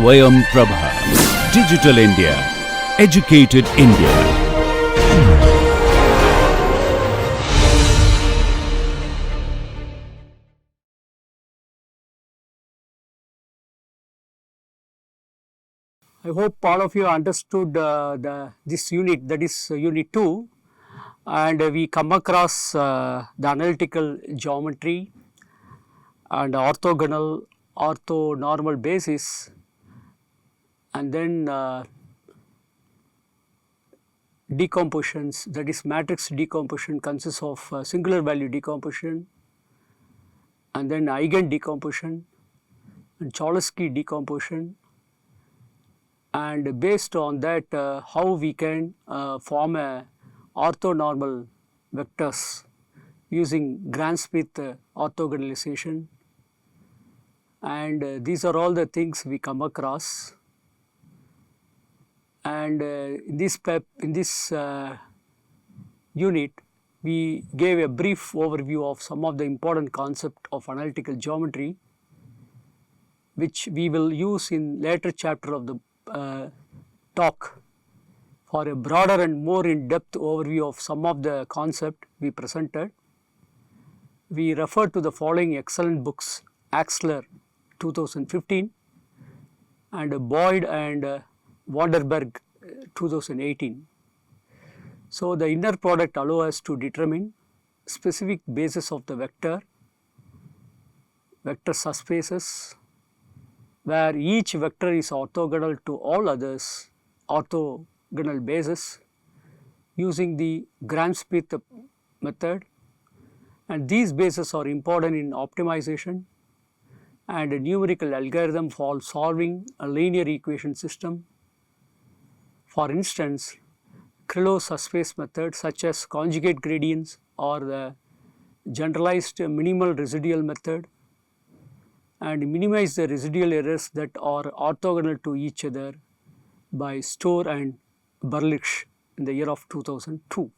Swayam Prabha. Digital India. Educated India. I hope all of you understood this unit, that is unit 2, and we come across the analytical geometry and orthonormal basis, and then decompositions, that is matrix decomposition consists of singular value decomposition and then eigen decomposition and Cholesky decomposition, and based on that how we can form a orthonormal vectors using Gram-Smith orthogonalization, and these are all the things we come across. And in this unit we gave a brief overview of some of the important concepts of analytical geometry, which we will use in later chapter of the talk for a broader and more in-depth overview of some of the concepts we presented. We refer to the following excellent books: Axler 2015 and Boyd and Vanderberg 2018. So, the inner product allows us to determine specific basis of the vector subspaces, where each vector is orthogonal to all others orthogonal bases using the Gram-Smith method, and these bases are important in optimization and a numerical algorithm for solving a linear equation system. For instance, Krylov subspace methods such as conjugate gradients or the generalized minimal residual method, and minimize the residual errors that are orthogonal to each other by Storr and Berlich in the year of 2002.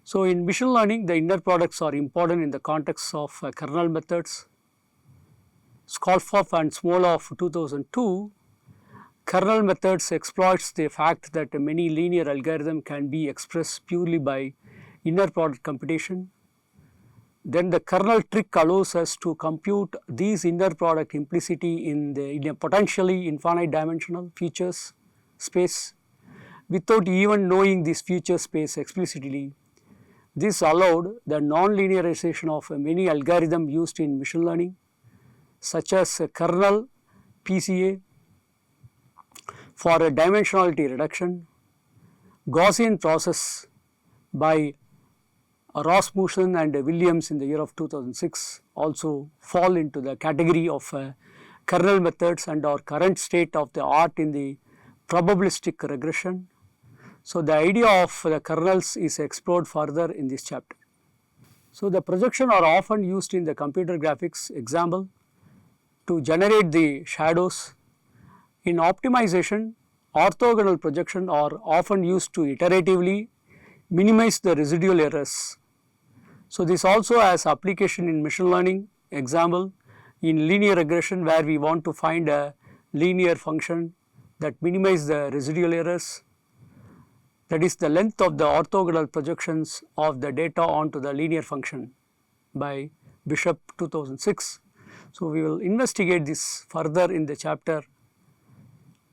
So, in machine learning, the inner products are important in the context of kernel methods. Skolkoff and Smolov 2002, kernel methods exploits the fact that many linear algorithms can be expressed purely by inner product computation. Then the kernel trick allows us to compute these inner product implicitly in a potentially infinite dimensional features space without even knowing this feature space explicitly. This allowed the non-linearization of many algorithms used in machine learning, such as kernel PCA for a dimensionality reduction, Gaussian process by Rasmussen and Williams in the year of 2006 also fall into the category of kernel methods and our current state of the art in the probabilistic regression. So, the idea of the kernels is explored further in this chapter. So, the projection are often used in the computer graphics example to generate the shadows. In optimization, orthogonal projection are often used to iteratively minimize the residual errors. So, this also has application in machine learning example in linear regression, where we want to find a linear function that minimize the residual errors, that is the length of the orthogonal projections of the data onto the linear function by Bishop 2006. So, we will investigate this further in the chapter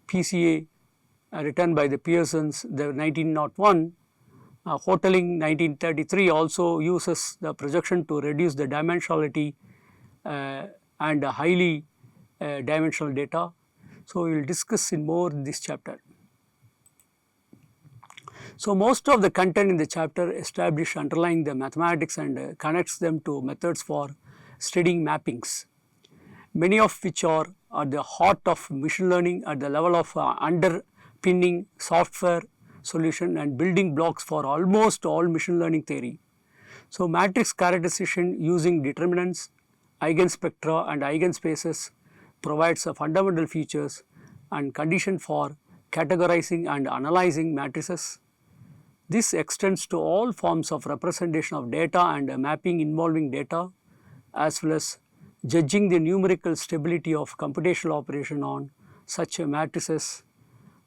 PCA written by the Pearsons, the 1901. Hotelling 1933 also uses the projection to reduce the dimensionality and highly dimensional data. So, we will discuss in more in this chapter. So, most of the content in the chapter establish underlying the mathematics and connects them to methods for studying mappings, many of which are at the heart of machine learning at the level of underpinning software solution and building blocks for almost all machine learning theory. So, matrix characterization using determinants, eigenspectra and eigenspaces provides a fundamental features and condition for categorizing and analyzing matrices. This extends to all forms of representation of data and mapping involving data, as well as judging the numerical stability of computational operation on such matrices,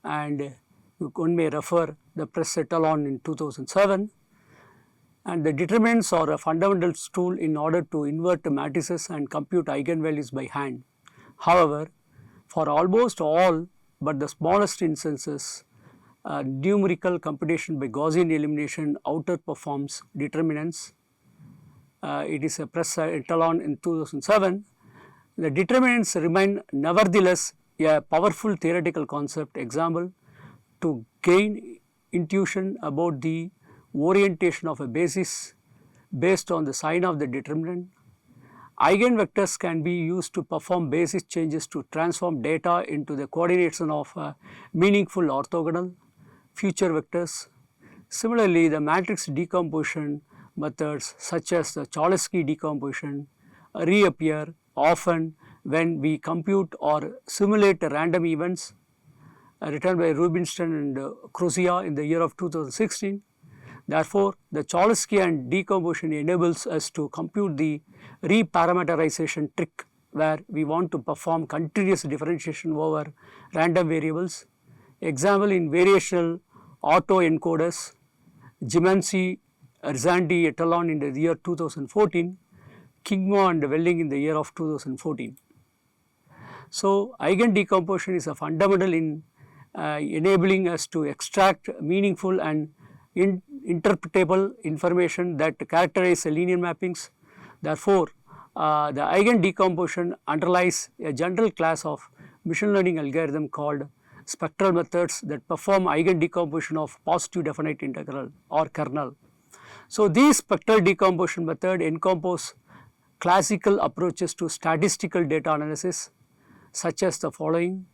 and one may refer the Press et al. In 2007. And the determinants are a fundamental tool in order to invert matrices and compute eigenvalues by hand. However, for almost all but the smallest instances, numerical computation by Gaussian elimination outperforms determinants. It is a Press et al. In 2007. The determinants remain nevertheless a powerful theoretical concept. Example, to gain intuition about the orientation of a basis based on the sign of the determinant. Eigenvectors can be used to perform basis changes to transform data into the coordination of meaningful orthogonal future vectors. Similarly, the matrix decomposition methods such as the Cholesky decomposition reappear often when we compute or simulate random events, written by Rubinstein and Crozier in the year of 2016. Therefore, the Cholesky and decomposition enables us to compute the reparameterization trick, where we want to perform continuous differentiation over random variables. Example, in variational autoencoders, Gimensi, Rzandi et al. In the year 2014, Kingma and Welling in the year of 2014. So, eigen decomposition is a fundamental in enabling us to extract meaningful and interpretable information that characterize linear mappings. Therefore, the eigen decomposition underlies a general class of machine learning algorithm called spectral methods that perform eigen decomposition of positive definite integral or kernel. So, these spectral decomposition method encompass classical approaches to statistical data analysis, such as the following,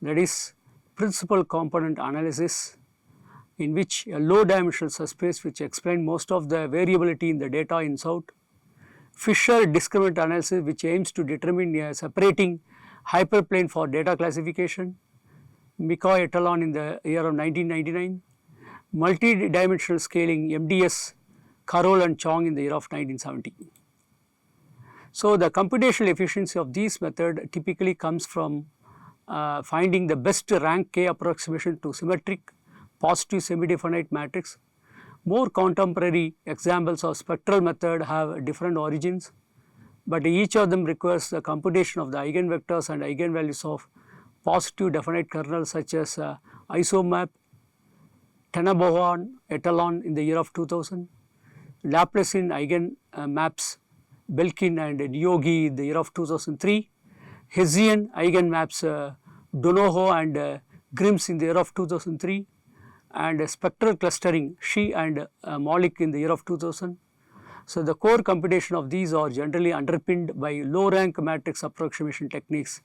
that is principal component analysis, in which a low dimensional subspace which explains most of the variability in the data ins out. Fisher discriminant analysis, which aims to determine a separating hyperplane for data classification. McCoy et al. In the year of 1999. Multi-dimensional scaling, MDS, Carroll and Chong in the year of 1970. So, the computational efficiency of these method typically comes from finding the best rank K approximation to symmetric positive semi-definite matrix. More contemporary examples of spectral method have different origins, but each of them requires the computation of the eigenvectors and eigenvalues of positive definite kernels, such as isomap, Tenenbaum et al. In the year of 2000, Laplacian eigenmaps, Belkin and Nyogi in the year of 2003, Hessian eigenmaps, Donoho and Grims in the year of 2003, and spectral clustering, Shi and Malik in the year of 2000. So, the core computation of these are generally underpinned by low rank matrix approximation techniques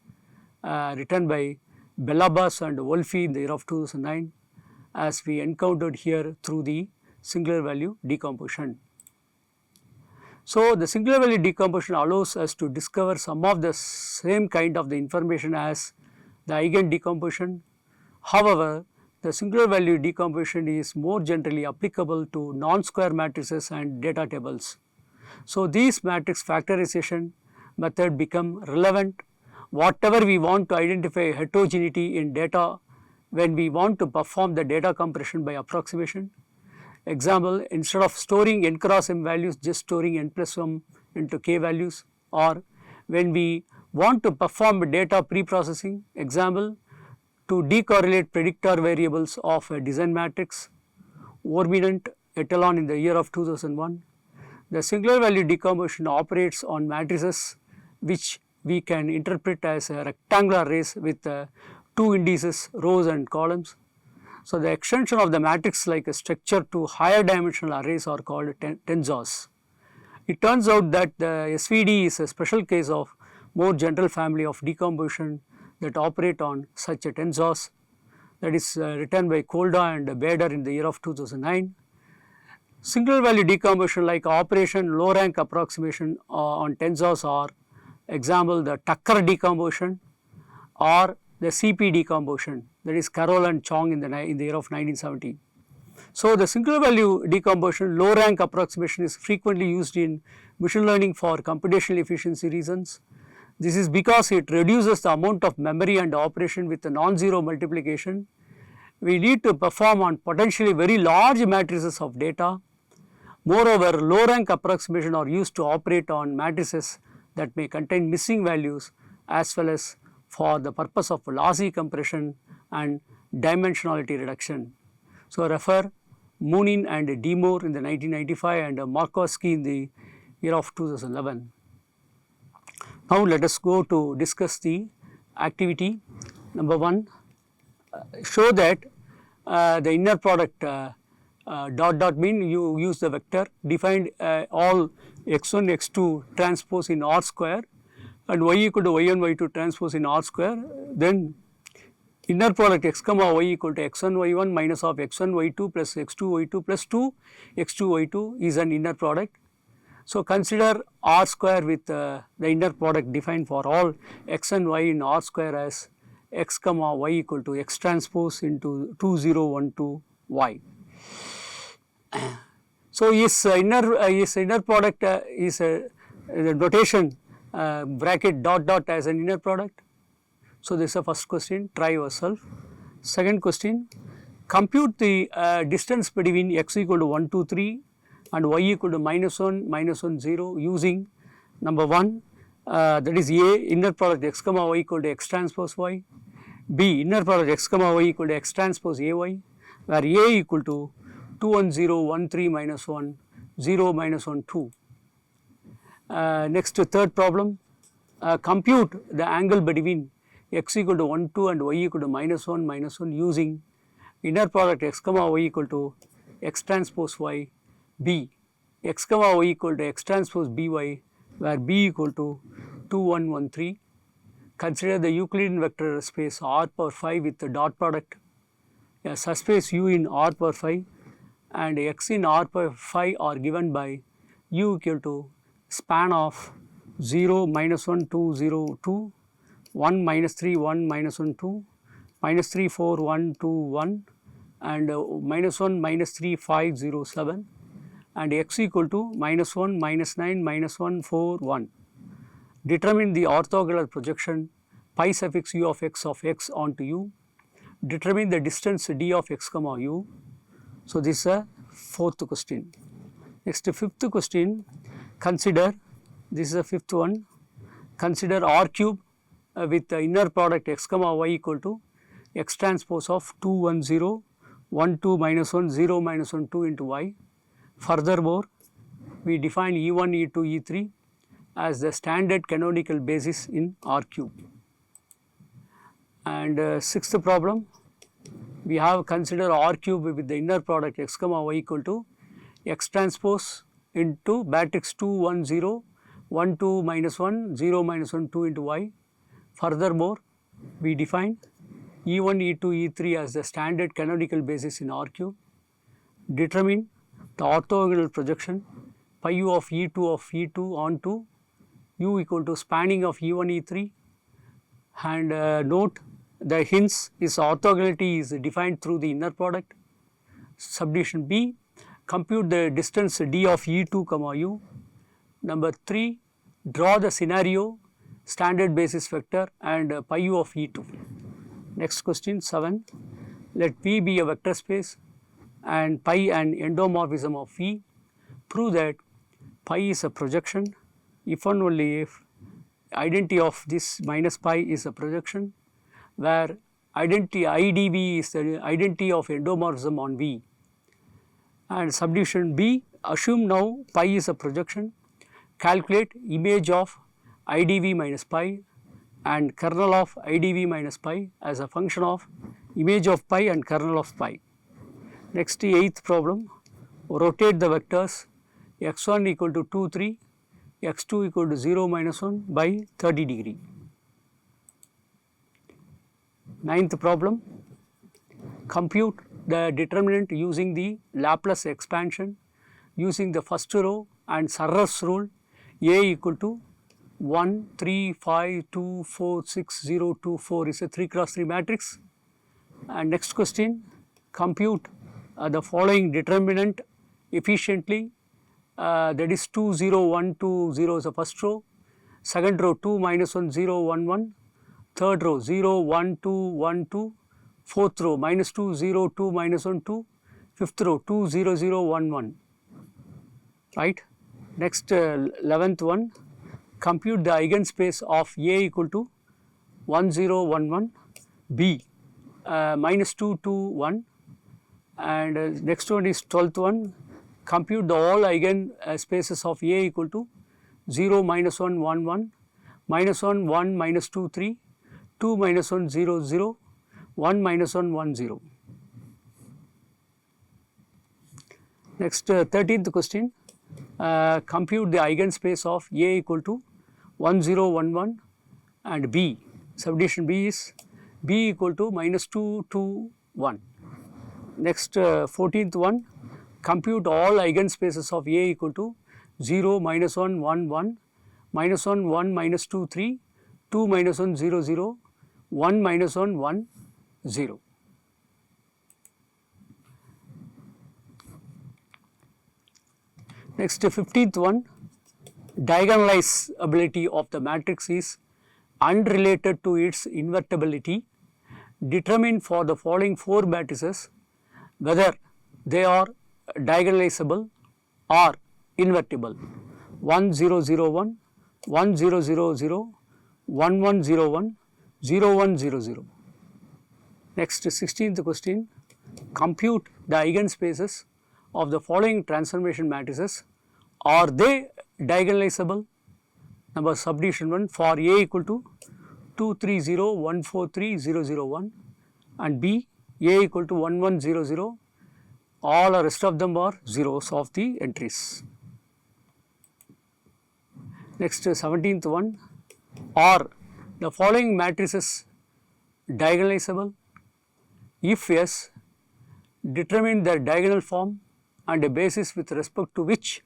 written by Belabas and Wolfe in the year of 2009, as we encountered here through the singular value decomposition. So, the singular value decomposition allows us to discover some of the same kind of the information as the eigen decomposition. However, the singular value decomposition is more generally applicable to non-square matrices and data tables. So, these matrix factorization method become relevant whatever we want to identify heterogeneity in data when we want to perform the data compression by approximation. Example, instead of storing n cross m values, just storing n plus 1 into k values, or when we want to perform data pre-processing. Example, to decorrelate predictor variables of a design matrix, Orminant et al. In the year of 2001. The singular value decomposition operates on matrices which we can interpret as a rectangular arrays with two indices, rows and columns. So, the extension of the matrix like a structure to higher dimensional arrays are called tensors. It turns out that the SVD is a special case of more general family of decomposition that operate on such a tensors, that is written by Kolda and Bader in the year of 2009. Singular value decomposition like operation low rank approximation on tensors are example the Tucker decomposition or the CP decomposition, that is Carroll and Chong in the year of 1970. So, the singular value decomposition low rank approximation is frequently used in machine learning for computational efficiency reasons. This is because it reduces the amount of memory and operation with a non-zero multiplication. We need to perform on potentially very large matrices of data. Moreover, low rank approximation are used to operate on matrices that may contain missing values as well as for the purpose of lossy compression and dimensionality reduction. So, refer Moonin and Demore in the 1995 and Markowski in the year of 2011. Now, let us go to discuss the activity. Number 1, show that the inner product mean you use the vector defined all x1 x2 transpose in R square and y equal to y1 y2 transpose in R square, then inner product x comma y equal to x1 y1 minus of x1 y2 plus x2 y2 plus 2 x2 y2 is an inner product. So, consider R square with the inner product defined for all x and y in R square as x comma y equal to x transpose into 2 0 1 2 y. So, is inner product is the notation bracket dot dot as an inner product. So, this is the first question, try yourself. Second question, compute the distance between x equal to 1 2 3 and y equal to -1 0 using number 1 that is A, inner product x comma y equal to x transpose y, B, inner product x comma y equal to x transpose a y, where A equal to 2 1 0 1 3 minus 1 0 minus 1 2. Next, third problem, compute the angle between x equal to 1 2 and y equal to -1 using inner product x comma y equal to x transpose y, B, x comma y equal to x transpose by, where B equal to 2 1 1 3. Consider the Euclidean vector space R power 5 with the dot product, a subspace U in R power 5 and x in R power 5 are given by U equal to span of 0 -1 2 0 2, 1 -3 1 -1 2, -3 4 1 2 1 and -1 -3 5 0 7 and x equal to -1 -9 -1 4 1. Determine the orthogonal projection pi suffix u of x onto u. Determine the distance d of x comma u. So, this is a fourth question. Next, fifth question, consider, this is the fifth one, consider R cube with the inner product x comma y equal to x transpose of 2 1 0 1 2 -1 0 -1 2 into y. Furthermore, we define E1, E2, E3 as the standard canonical basis in R cube. And sixth problem, we have consider R cube with the inner product x comma y equal to x transpose into matrix 2 1 0 1 2 -1 0 -1 2 into y. Furthermore, we define E1, E2, E3 as the standard canonical basis in R cube. Determine the orthogonal projection pi u of E2 onto u equal to spanning of E1, E3 and note the hints is orthogonality is defined through the inner product. Subdivision B, compute the distance d of E2 comma u. Number 3, draw the scenario standard basis vector and pi u of E2. Next question 7, let P be a vector space and pi an endomorphism of V. Prove that pi is a projection if and only if identity of this minus pi is a projection, where identity IDV is the identity of endomorphism on V. And subdivision B, assume now pi is a projection, calculate image of IDV minus pi and kernel of IDV minus pi as a function of image of pi and kernel of pi. Next, eighth problem, rotate the vectors x1 equal to 2 3, x2 equal to 0 -1 by 30 degree. Ninth problem, compute the determinant using the Laplace expansion using the first row and Sarras rule A equal to 1 3 5 2 4 6 0 2 4 is a 3 cross 3 matrix. And next question, compute the following determinant efficiently, that is 2 0 1 2 0 is the first row, second row 2 minus 1 0 1 1, third row 0 1 2 1 2, fourth row minus 2 0 2 minus 1 2, fifth row 2 0 0 1 1, right. Next 11th one, compute the eigenspace of A equal to 1 0 1 1, B minus 2 2 1, and next one is 12th one, compute the all eigen spaces of A equal to 0 minus 1 1 1, minus 1 1 minus 2 3, 2 minus 1 0 0, 1 minus 1 1 0. Next 13th question, compute the eigenspace of A equal to 1 0 1 1 and B, subdivision B is B equal to minus 2 2 1. Next 14th one, compute all eigenspaces of A equal to 0 minus 1 1 1, minus 1 1 minus 2 3, 2 minus 1 0 0, 1 minus 1 1 0. Next 15th one, diagonalizability of the matrix is unrelated to its invertibility. Determine for the following 4 matrices whether they are diagonalizable or invertible: 1 0 0 1, 1 0 0 0, 1 1 0 1, 0 1 0 0. Next 16th question, compute the eigenspaces of the following transformation matrices. Are they diagonalizable? Number subdivision 1, for A equal to 2 3 0 1 4 3 0 0 1 and B A equal to 1 1 0 0, all the rest of them are zeros of the entries. Next 17th one, are the following matrices diagonalizable? If yes, determine their diagonal form and a basis with respect to which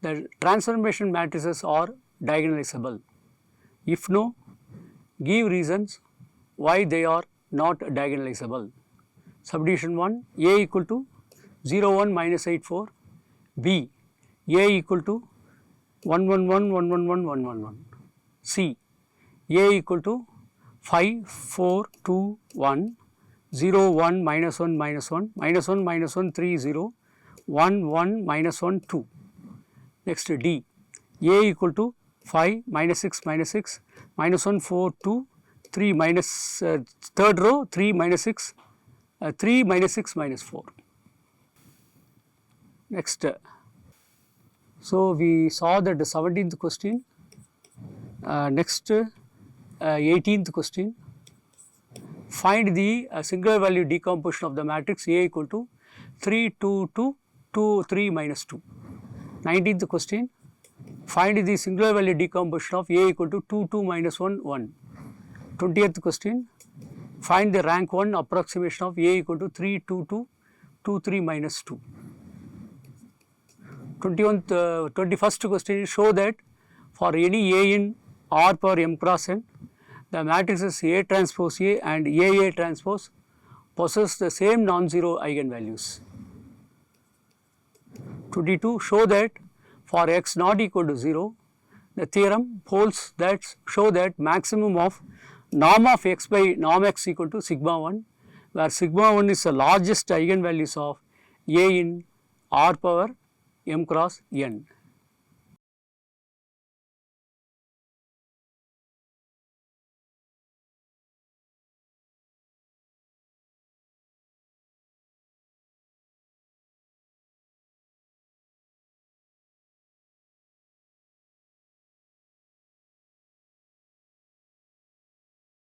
the transformation matrices are diagonalizable. If no, give reasons why they are not diagonalizable. Subdivision 1, A equal to 0 1 minus 8 4, B A equal to 1 1 1 1 1 1 1 1 1, C A equal to 5 4 2 1, 0 1 minus 1 minus 1, minus 1 minus 1 3 0, 1 1 minus 1 2. Next D, A equal to 5 minus 6 minus 6, minus 1 4 2, 3 minus third row 3 minus 6, 3 minus 6 minus 4. Next, so we saw that the 17th question. Next 18th question, find the singular value decomposition of the matrix A equal to 3 2 2 2 3 minus 2. 19th question, find the singular value decomposition of A equal to 2 2 minus 1 1. 20th question, find the rank 1 approximation of A equal to 3 2 2 2 3 minus 2. 21st question is, show that for any A in R power m cross n, the matrices A transpose A and AA transpose possess the same non-zero eigenvalues. 22, show that for x not equal to 0, the theorem holds that show that maximum of norm of x by norm x equal to sigma 1, where sigma 1 is the largest eigenvalues of A in R power m cross n.